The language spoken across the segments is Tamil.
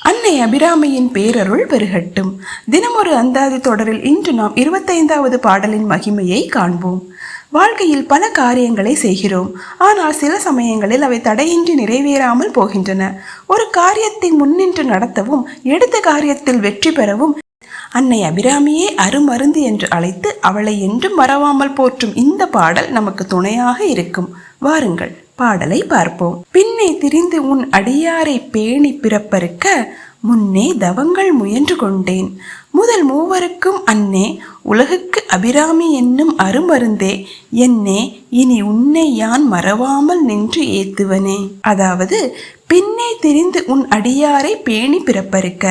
அன்னை அபிராமியின் பேரருள் பெருகட்டும். தினமொரு அந்தாதி தொடரில் இன்று நாம் 25வது பாடலின் மகிமையை காண்போம். வாழ்க்கையில் பல காரியங்களை செய்கிறோம். ஆனால் சில சமயங்களில் அவை தடையின்றி நிறைவேறாமல் போகின்றன. ஒரு காரியத்தை முன்னின்று நடத்தவும் எடுத்த காரியத்தில் வெற்றி பெறவும் அன்னை அபிராமியே அருமருந்து என்று அழைத்து அவளை என்றும் மறவாமல் போற்றும் இந்த பாடல் நமக்கு துணையாக இருக்கும். வாருங்கள் பாடலை பார்ப்போம். பின்னே திரிந்து உன் அடியாரை பேணி பிறப்பறுக்க முன்னே தவங்கள் முயன்று கொண்டேன். முதல் மூவருக்கும் அன்னே உலகுக்கு அபிராமி என்னும் அருமருந்தே என்னே இனி உன்னை யான் மறவாமல் நின்று ஏத்துவனே. அதாவது பின்னே திரிந்து உன் அடியாரை பேணி பிறப்பறுக்க,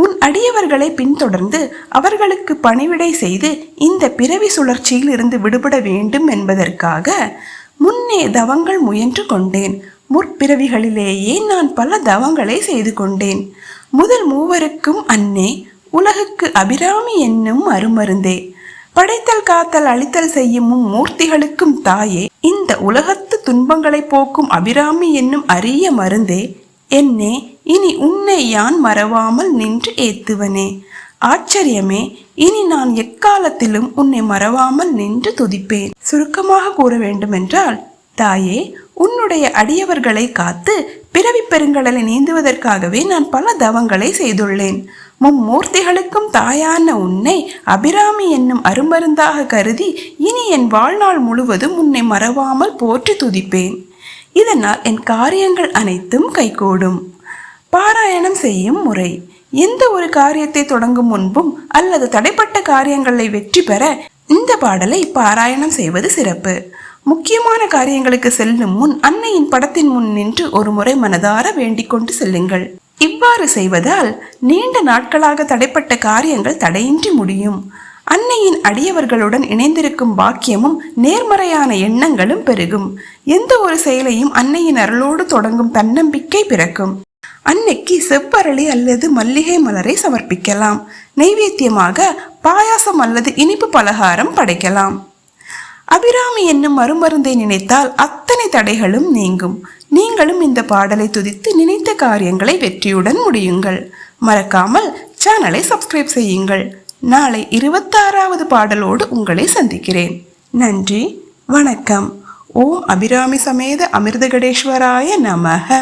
உன் அடியவர்களை பின்தொடர்ந்து அவர்களுக்கு பணிவிடை செய்து இந்த பிறவி சுழற்சியில் இருந்து விடுபட வேண்டும் என்பதற்காக முன்னே தவங்கள் முயன்று கொண்டேன். முற்பிறவிகளிலேயே நான் பல தவங்களை செய்து கொண்டேன். முதல் மூவருக்கும் அன்னே உலகுக்கு அபிராமி என்னும் அருமருந்தே, படைத்தல் காத்தல் அழித்தல் செய்யும் மூர்த்திகளுக்கும் தாயே, இந்த உலகத்து துன்பங்களை போக்கும் அபிராமி என்னும் அரிய மருந்தே என்னே இனி உன்னை யான் மறவாமல் நின்று ஏத்துவனே. ஆச்சரியமே, இனி நான் எக்காலத்திலும் உன்னை மறவாமல் நின்று துதிப்பேன். சுருக்கமாக கூற வேண்டுமென்றால், தாயே, உன்னுடைய அடியவர்களை காத்து பிறவி பெருங்கடலை நீந்துவதற்காகவே நான் பல தவங்களை செய்துள்ளேன். மும்மூர்த்திகளுக்கும் தாயான உன்னை அபிராமி என்னும் அருமருந்தாக கருதி இனி என் வாழ்நாள் முழுவதும் உன்னை மறவாமல் போற்றி துதிப்பேன். இதனால் என் காரியங்கள் அனைத்தும் கைகூடும். பாராயணம் செய்யும் முறை. எந்த ஒரு காரியத்தை தொடங்கும் முன்பும் அல்லது தடைப்பட்ட காரியங்களை வெற்றி பெற இந்த பாடலை பாராயணம் செய்வது சிறப்பு. முக்கியமான காரியங்களுக்கு செல்லும் முன் அன்னையின் படத்தின் முன் நின்று ஒரு முறை மனதார வேண்டிக் கொண்டு செல்லுங்கள். இவ்வாறு செய்வதால் நீண்ட நாட்களாக தடைப்பட்ட காரியங்கள் தடையின்றி முடியும். அன்னையின் அடியவர்களுடன் இணைந்திருக்கும் பாக்கியமும் நேர்மறையான எண்ணங்களும் பெருகும். எந்த ஒரு செயலையும் அன்னையின் அருளோடு தொடங்கும் தன்னம்பிக்கை பிறக்கும். அன்னைக்கு செவ்வரளி அல்லது மல்லிகை மலரை சமர்ப்பிக்கலாம். நைவேத்தியமாக பாயாசம் அல்லது இனிப்பு பலகாரம் படைக்கலாம். அபிராமி என்னும் மறுமருந்தை நினைத்தால் அத்தனை தடைகளும் நீங்கும். நீங்களும் இந்த பாடலை துதித்து நினைத்த காரியங்களை வெற்றியுடன் முடியுங்கள். மறக்காமல் சேனலை சப்ஸ்கிரைப் செய்யுங்கள். நாளை 26வது பாடலோடு உங்களை சந்திக்கிறேன். நன்றி, வணக்கம். ஓம் அபிராமி சமேத அமிர்தகடேஸ்வராய நமக.